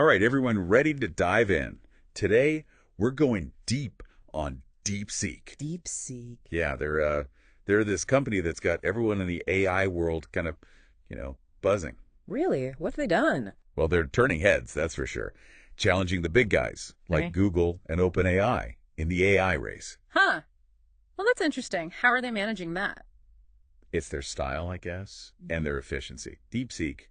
All right, everyone ready to dive in. Today, we're going deep on DeepSeek. DeepSeek. Yeah, they're this company that's got everyone in the AI world kind of, buzzing. Really? What have they done? Well, they're turning heads, that's for sure. Challenging the big guys like Right. Google and OpenAI in the AI race. Huh. Well, that's interesting. How are they managing that? It's their style, I guess, and their efficiency. DeepSeek,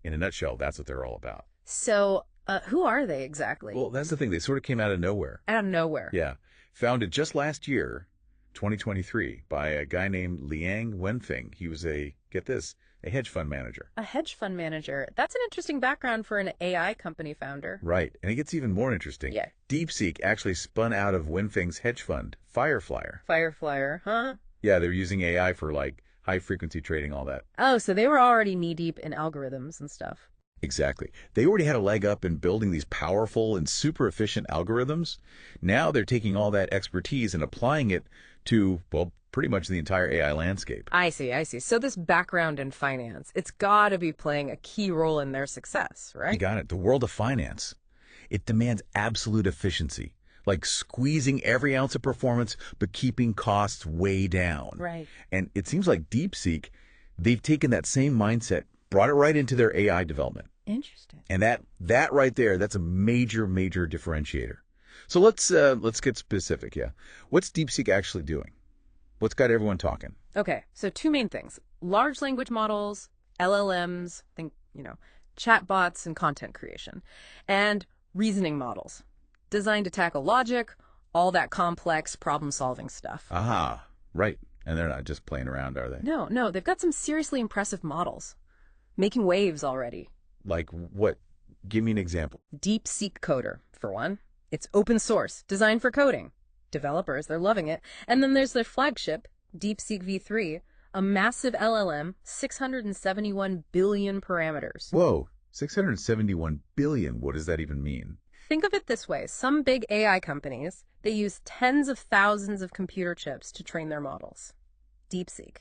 in a nutshell, that's what they're all about. So, who are they exactly? Well, that's the thing. They sort of came out of nowhere. Out of nowhere. Yeah. Founded just last year, 2023, by a guy named Liang Wenfeng. He was get this, a hedge fund manager. A hedge fund manager. That's an interesting background for an AI company founder. Right. And it gets even more interesting. Yeah. DeepSeek actually spun out of Wenfeng's hedge fund, Fireflyer. Fireflyer, huh? Yeah, they're using AI for high-frequency trading, all that. Oh, so they were already knee-deep in algorithms and stuff. Exactly. They already had a leg up in building these powerful and super efficient algorithms. Now they're taking all that expertise and applying it to, well, pretty much the entire AI landscape. I see. So this background in finance, it's got to be playing a key role in their success, right? You got it. The world of finance. It demands absolute efficiency, like squeezing every ounce of performance, but keeping costs way down. Right. And it seems like DeepSeek, they've taken that same mindset, brought it right into their AI development. Interesting. And that right there, that's a major, major differentiator. So let's get specific, yeah. What's DeepSeek actually doing? What's got everyone talking? Okay, so two main things. Large language models, LLMs, chatbots and content creation, and reasoning models, designed to tackle logic, all that complex problem-solving stuff. Aha, right. And they're not just playing around, are they? No, they've got some seriously impressive models, making waves already. Like what? Give me an example. DeepSeek Coder, for one. It's open source, designed for coding. Developers, they're loving it. And then there's their flagship, DeepSeek V3, a massive LLM, 671 billion parameters. Whoa, 671 billion. What does that even mean? Think of it this way. Some big AI companies, they use tens of thousands of computer chips to train their models. DeepSeek.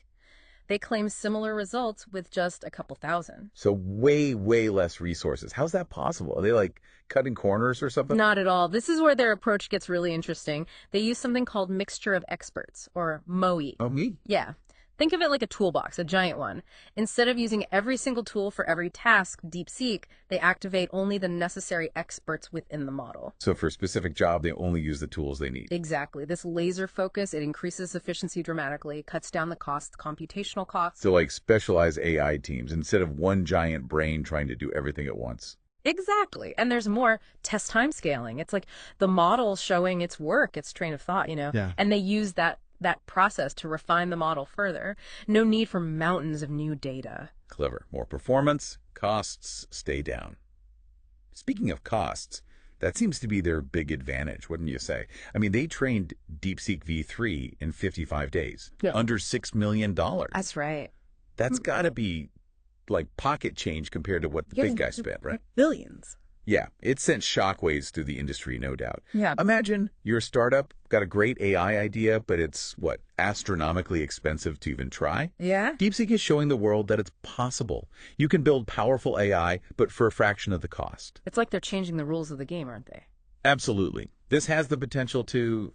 They claim similar results with just a couple thousand. So way, way less resources. How's that possible? Are they cutting corners or something? Not at all. This is where their approach gets really interesting. They use something called mixture of experts, or MOE. Oh, me? Yeah. Think of it like a toolbox, a giant one. Instead of using every single tool for every task, DeepSeek, they activate only the necessary experts within the model. So for a specific job, they only use the tools they need. Exactly. This laser focus, it increases efficiency dramatically, cuts down the costs, computational costs. So specialized AI teams instead of one giant brain trying to do everything at once. Exactly. And there's more test time scaling. It's like the model showing its work, its train of thought, Yeah. And they use that process to refine the model further. No need for mountains of new data. Clever. More performance, costs stay down. Speaking of costs, that seems to be their big advantage, wouldn't you say? I mean, they trained DeepSeek V3 in 55 days, under $6 million. That's right. That's got to be like pocket change compared to what the big guy spent, right? Billions. Yeah, it sent shockwaves through the industry, no doubt. Yeah. Imagine you're a startup, got a great AI idea, but it's, astronomically expensive to even try? Yeah. DeepSeek is showing the world that it's possible. You can build powerful AI, but for a fraction of the cost. It's like they're changing the rules of the game, aren't they? Absolutely. This has the potential to,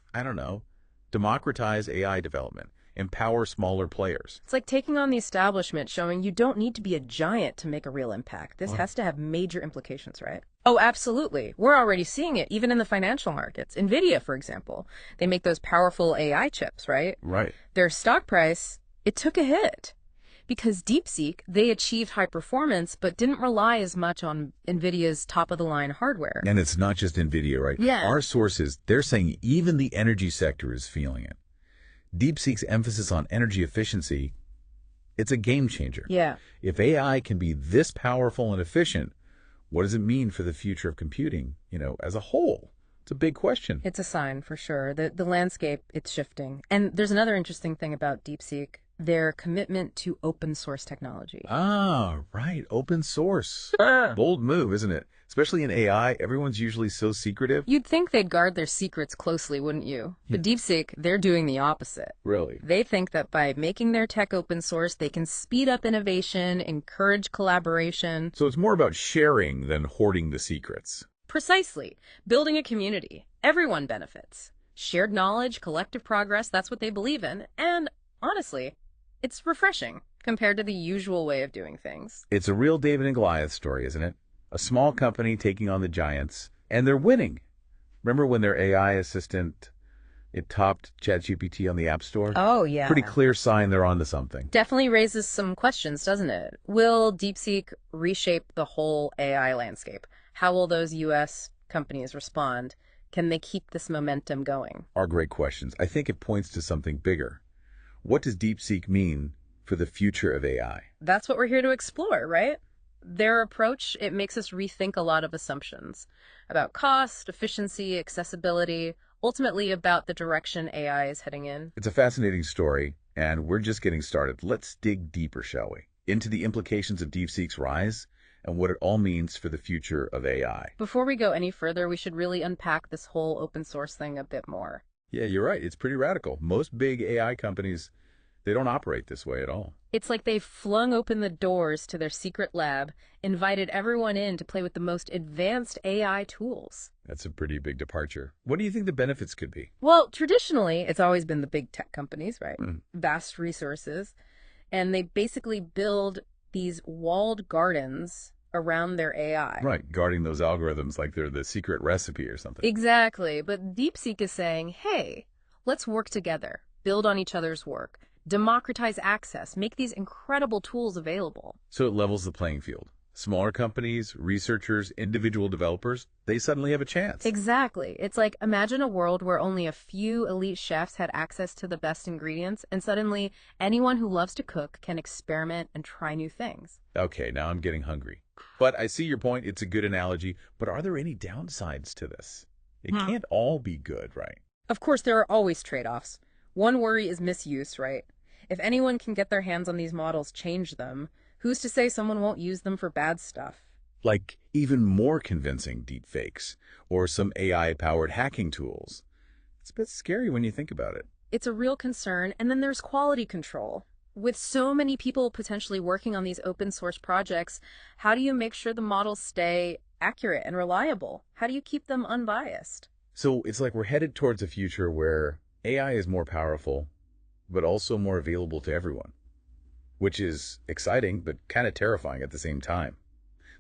democratize AI development, empower smaller players. It's like taking on the establishment, showing you don't need to be a giant to make a real impact. This has to have major implications, right? Oh, absolutely. We're already seeing it, even in the financial markets. Nvidia, for example, they make those powerful AI chips, right? Right. Their stock price, it took a hit. Because DeepSeek, they achieved high performance, but didn't rely as much on Nvidia's top-of-the-line hardware. And it's not just Nvidia, right? Yeah. Our sources, they're saying even the energy sector is feeling it. DeepSeek's emphasis on energy efficiency, it's a game changer. Yeah. If AI can be this powerful and efficient, what does it mean for the future of computing, as a whole? It's a big question. It's a sign, for sure. The landscape, it's shifting. And there's another interesting thing about DeepSeek. their commitment to open source technology. Ah, right. Open source. Bold move, isn't it? Especially in AI, everyone's usually so secretive. You'd think they'd guard their secrets closely, wouldn't you? But DeepSeek, they're doing the opposite. Really? They think that by making their tech open source, they can speed up innovation, encourage collaboration. So it's more about sharing than hoarding the secrets. Precisely. Building a community. Everyone benefits. Shared knowledge, collective progress, that's what they believe in. And honestly, it's refreshing compared to the usual way of doing things. It's a real David and Goliath story, isn't it? A small company taking on the giants, and they're winning. Remember when their AI assistant, it topped ChatGPT on the App Store? Oh, yeah. Pretty clear sign they're onto something. Definitely raises some questions, doesn't it? Will DeepSeek reshape the whole AI landscape? How will those U.S. companies respond? Can they keep this momentum going? Are great questions. I think it points to something bigger. What does DeepSeek mean for the future of AI? That's what we're here to explore, right? Their approach, it makes us rethink a lot of assumptions about cost, efficiency, accessibility, ultimately about the direction AI is heading in. It's a fascinating story, and we're just getting started. Let's dig deeper, shall we? Into the implications of DeepSeek's rise and what it all means for the future of AI. Before we go any further, we should really unpack this whole open source thing a bit more. Yeah, you're right. It's pretty radical. Most big AI companies, they don't operate this way at all. It's like they've flung open the doors to their secret lab, invited everyone in to play with the most advanced AI tools. That's a pretty big departure. What do you think the benefits could be? Well, traditionally, it's always been the big tech companies, right? Vast resources. And they basically build these walled gardens around their AI. Right, guarding those algorithms like they're the secret recipe or something. Exactly. But DeepSeek is saying, hey, let's work together, build on each other's work, democratize access, make these incredible tools available. So it levels the playing field. Smaller companies, researchers, individual developers, they suddenly have a chance. Exactly. It's like, imagine a world where only a few elite chefs had access to the best ingredients, and suddenly anyone who loves to cook can experiment and try new things. Okay, now I'm getting hungry. But I see your point. It's a good analogy. But are there any downsides to this? It can't all be good, right? Of course, there are always trade-offs. One worry is misuse, right? If anyone can get their hands on these models, change them, who's to say someone won't use them for bad stuff? Like even more convincing deepfakes or some AI-powered hacking tools. It's a bit scary when you think about it. It's a real concern. And then there's quality control. With so many people potentially working on these open source projects, how do you make sure the models stay accurate and reliable? How do you keep them unbiased? So it's like we're headed towards a future where AI is more powerful, but also more available to everyone, which is exciting, but kind of terrifying at the same time.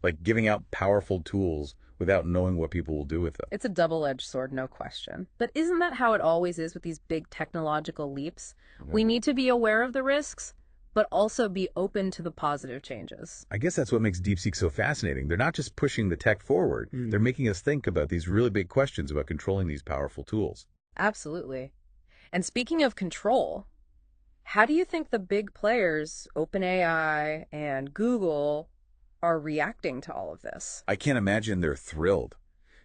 Like giving out powerful tools without knowing what people will do with them. It's a double-edged sword, no question. But isn't that how it always is with these big technological leaps? We need to be aware of the risks, but also be open to the positive changes. I guess that's what makes DeepSeek so fascinating. They're not just pushing the tech forward. They're making us think about these really big questions about controlling these powerful tools. Absolutely. And speaking of control, how do you think the big players, OpenAI and Google, are reacting to all of this? I can't imagine they're thrilled.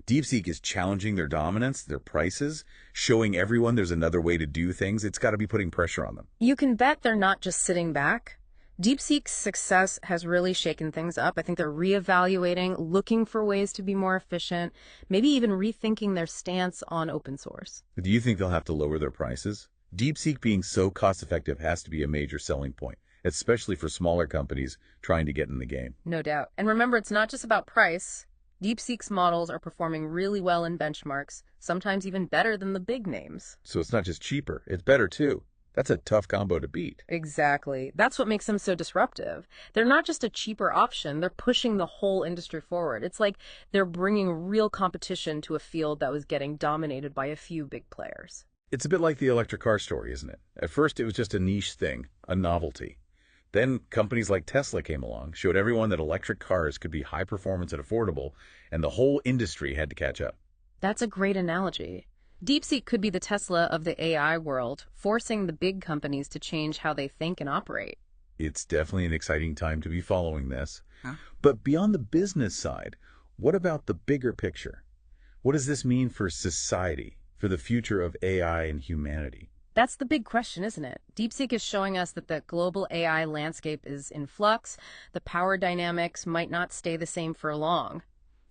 DeepSeek is challenging their dominance, their prices, showing everyone there's another way to do things. It's got to be putting pressure on them. You can bet they're not just sitting back. DeepSeek's success has really shaken things up. I think they're reevaluating, looking for ways to be more efficient, maybe even rethinking their stance on open source. Do you think they'll have to lower their prices? DeepSeek being so cost-effective has to be a major selling point, especially for smaller companies trying to get in the game. No doubt. And remember, it's not just about price. DeepSeek's models are performing really well in benchmarks, sometimes even better than the big names. So it's not just cheaper, it's better too. That's a tough combo to beat. Exactly. That's what makes them so disruptive. They're not just a cheaper option, they're pushing the whole industry forward. It's like they're bringing real competition to a field that was getting dominated by a few big players. It's a bit like the electric car story, isn't it? At first, it was just a niche thing, a novelty. Then companies like Tesla came along, showed everyone that electric cars could be high performance and affordable, and the whole industry had to catch up. That's a great analogy. DeepSeek could be the Tesla of the AI world, forcing the big companies to change how they think and operate. It's definitely an exciting time to be following this. But beyond the business side, what about the bigger picture? What does this mean for society, for the future of AI and humanity? That's the big question, isn't it? DeepSeek is showing us that the global AI landscape is in flux. The power dynamics might not stay the same for long.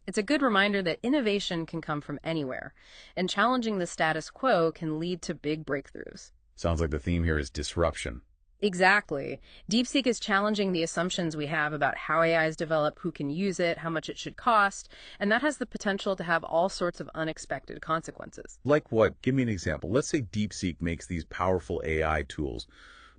It's a good reminder that innovation can come from anywhere, and challenging the status quo can lead to big breakthroughs. Sounds like the theme here is disruption. Exactly. DeepSeek is challenging the assumptions we have about how AIs develop, who can use it, how much it should cost, and that has the potential to have all sorts of unexpected consequences. Like what? Give me an example. Let's say DeepSeek makes these powerful AI tools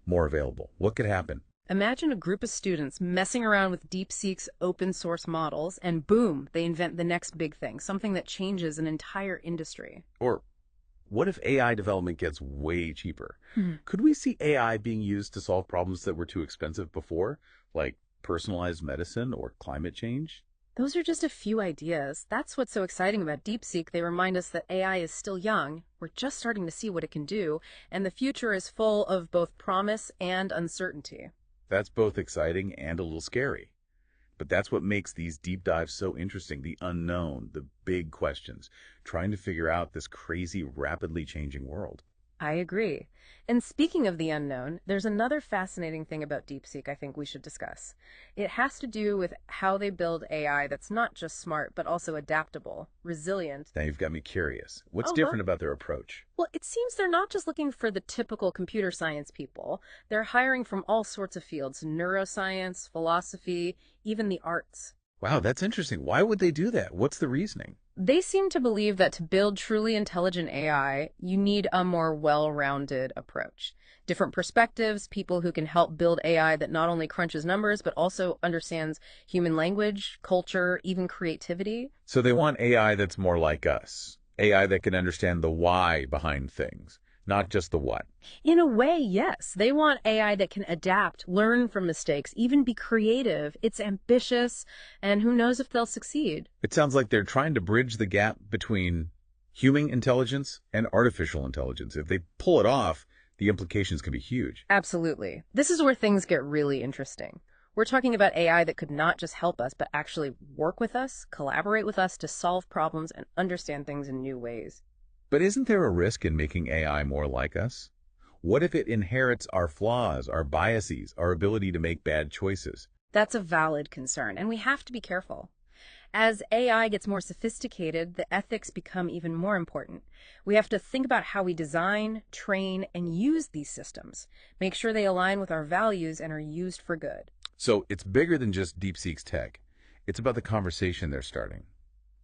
more available. What could happen? Imagine a group of students messing around with DeepSeek's open source models, and boom, they invent the next big thing, something that changes an entire industry. Or what if AI development gets way cheaper? Could we see AI being used to solve problems that were too expensive before, like personalized medicine or climate change? Those are just a few ideas. That's what's so exciting about DeepSeek. They remind us that AI is still young. We're just starting to see what it can do, and the future is full of both promise and uncertainty. That's both exciting and a little scary. But that's what makes these deep dives so interesting, the unknown, the big questions, trying to figure out this crazy, rapidly changing world. I agree. And speaking of the unknown, there's another fascinating thing about DeepSeek I think we should discuss. It has to do with how they build AI that's not just smart, but also adaptable, resilient. Now you've got me curious. What's Uh-huh. different about their approach? Well, it seems they're not just looking for the typical computer science people. They're hiring from all sorts of fields, neuroscience, philosophy, even the arts. Wow, that's interesting. Why would they do that? What's the reasoning? They seem to believe that to build truly intelligent AI, you need a more well-rounded approach. Different perspectives, people who can help build AI that not only crunches numbers, but also understands human language, culture, even creativity. So they want AI that's more like us. AI that can understand the why behind things, not just the what. In a way, yes. They want AI that can adapt, learn from mistakes, even be creative. It's ambitious, and who knows if they'll succeed. It sounds like they're trying to bridge the gap between human intelligence and artificial intelligence. If they pull it off, the implications can be huge. Absolutely. This is where things get really interesting. We're talking about AI that could not just help us, but actually work with us, collaborate with us to solve problems and understand things in new ways. But isn't there a risk in making AI more like us? What if it inherits our flaws, our biases, our ability to make bad choices? That's a valid concern, and we have to be careful. As AI gets more sophisticated, the ethics become even more important. We have to think about how we design, train, and use these systems. Make sure they align with our values and are used for good. So it's bigger than just DeepSeek's tech. It's about the conversation they're starting,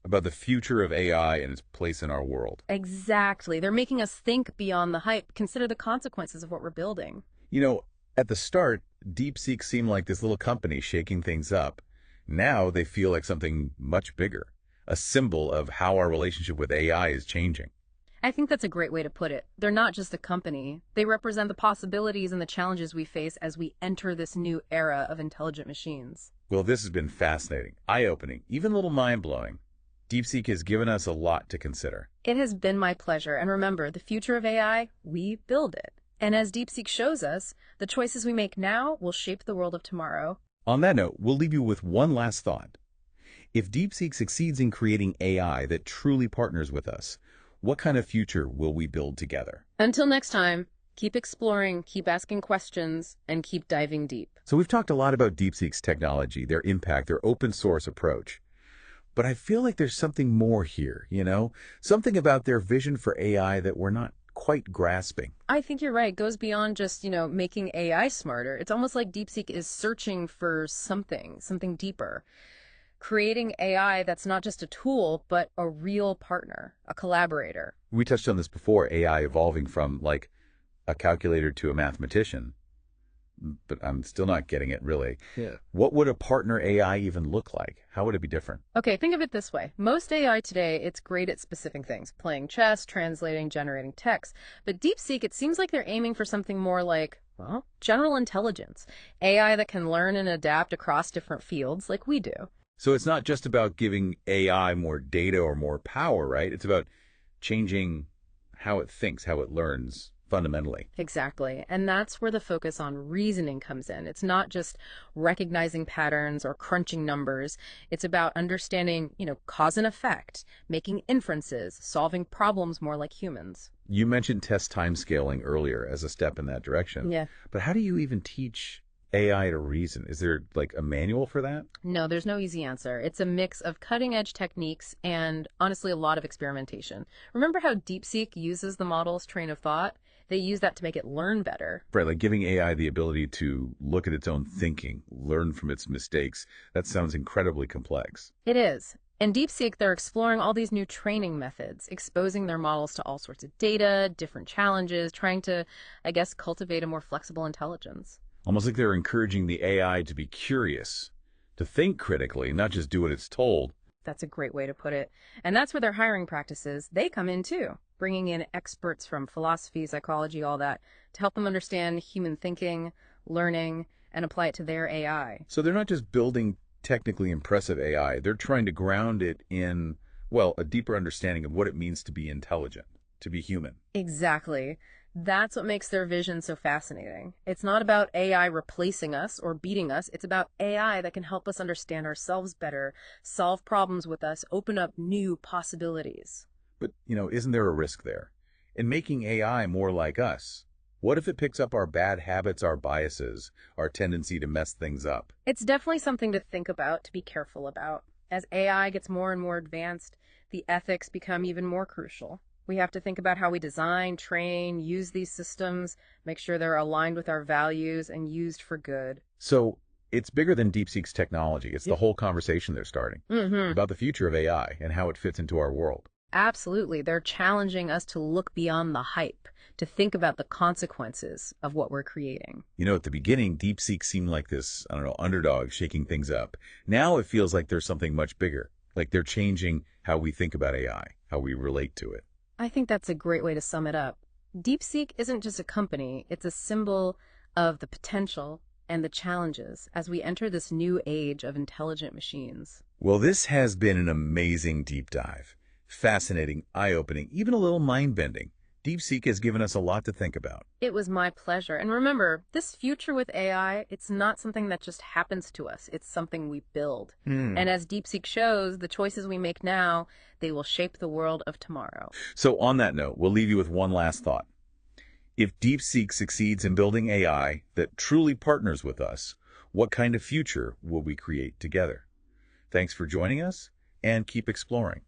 about the future of AI and its place in our world. Exactly. They're making us think beyond the hype, consider the consequences of what we're building. You know, at the start, DeepSeek seemed like this little company shaking things up. Now they feel like something much bigger, a symbol of how our relationship with AI is changing. I think that's a great way to put it. They're not just a company. They represent the possibilities and the challenges we face as we enter this new era of intelligent machines. Well, this has been fascinating, eye-opening, even a little mind-blowing. DeepSeek has given us a lot to consider. It has been my pleasure. And remember, the future of AI, we build it. And as DeepSeek shows us, the choices we make now will shape the world of tomorrow. On that note, we'll leave you with one last thought. If DeepSeek succeeds in creating AI that truly partners with us, what kind of future will we build together? Until next time, keep exploring, keep asking questions, and keep diving deep. So we've talked a lot about DeepSeek's technology, their impact, their open source approach. But I feel like there's something more here, something about their vision for AI that we're not quite grasping. I think you're right. It goes beyond just, making AI smarter. It's almost like DeepSeek is searching for something deeper. Creating AI that's not just a tool, but a real partner, a collaborator. We touched on this before, AI evolving from like a calculator to a mathematician. But I'm still not getting it, really. Yeah. What would a partner AI even look like? How would it be different? Okay, think of it this way. Most AI today, it's great at specific things, playing chess, translating, generating text. But DeepSeek, it seems like they're aiming for something more like, general intelligence. AI that can learn and adapt across different fields like we do. So it's not just about giving AI more data or more power, right? It's about changing how it thinks, how it learns, fundamentally. Exactly. And that's where the focus on reasoning comes in. It's not just recognizing patterns or crunching numbers. It's about understanding, cause and effect, making inferences, solving problems more like humans. You mentioned test time scaling earlier as a step in that direction. Yeah. But how do you even teach AI to reason? Is there like a manual for that? No, there's no easy answer. It's a mix of cutting-edge techniques and, honestly, a lot of experimentation. Remember how DeepSeek uses the model's train of thought? They use that to make it learn better. Right, like giving AI the ability to look at its own thinking, learn from its mistakes. That sounds incredibly complex. It is. In DeepSeek, they're exploring all these new training methods, exposing their models to all sorts of data, different challenges, trying to, I guess, cultivate a more flexible intelligence. Almost like they're encouraging the AI to be curious, to think critically, not just do what it's told. That's a great way to put it. And that's where their hiring practices, they come in too, bringing in experts from philosophy, psychology, all that, to help them understand human thinking, learning, and apply it to their AI. So they're not just building technically impressive AI, they're trying to ground it in, well, a deeper understanding of what it means to be intelligent, to be human. Exactly. That's what makes their vision so fascinating. It's not about AI replacing us or beating us. It's about AI that can help us understand ourselves better, solve problems with us, open up new possibilities. But, isn't there a risk there? In making AI more like us, what if it picks up our bad habits, our biases, our tendency to mess things up? It's definitely something to think about, to be careful about. As AI gets more and more advanced, the ethics become even more crucial. We have to think about how we design, train, use these systems, make sure they're aligned with our values and used for good. So it's bigger than DeepSeek's technology. It's the whole conversation they're starting about the future of AI and how it fits into our world. Absolutely. They're challenging us to look beyond the hype, to think about the consequences of what we're creating. At the beginning, DeepSeek seemed like this, underdog shaking things up. Now it feels like there's something much bigger, like they're changing how we think about AI, how we relate to it. I think that's a great way to sum it up. DeepSeek isn't just a company, it's a symbol of the potential and the challenges as we enter this new age of intelligent machines. Well, this has been an amazing deep dive. Fascinating, eye-opening, even a little mind-bending. DeepSeek has given us a lot to think about. It was my pleasure. And remember, this future with AI, it's not something that just happens to us. It's something we build. And as DeepSeek shows, the choices we make now, they will shape the world of tomorrow. So on that note, we'll leave you with one last thought. If DeepSeek succeeds in building AI that truly partners with us, what kind of future will we create together? Thanks for joining us, and keep exploring.